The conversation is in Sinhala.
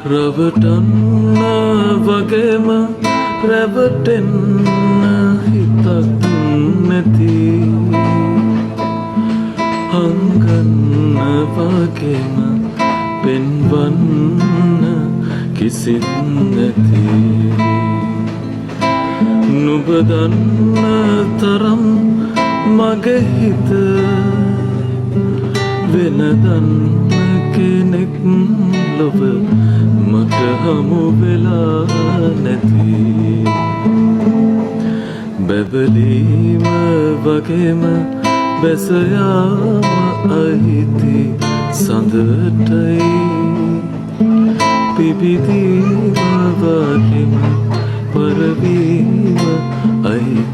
රවටන්න වගේම රැවටෙන්න හිතක් නැති හංගන්න වගේම පෙන්වන්න කිසිත් නැති නුඹ දන්න තරම් මගේ හිත වෙන දන්න කෙනෙක් ලොව මට හමු වෙලා නැති බැබලීම වගේම බැසයාම අහිති සඳටයි පිබිදීම වගේම පරවීම අහිති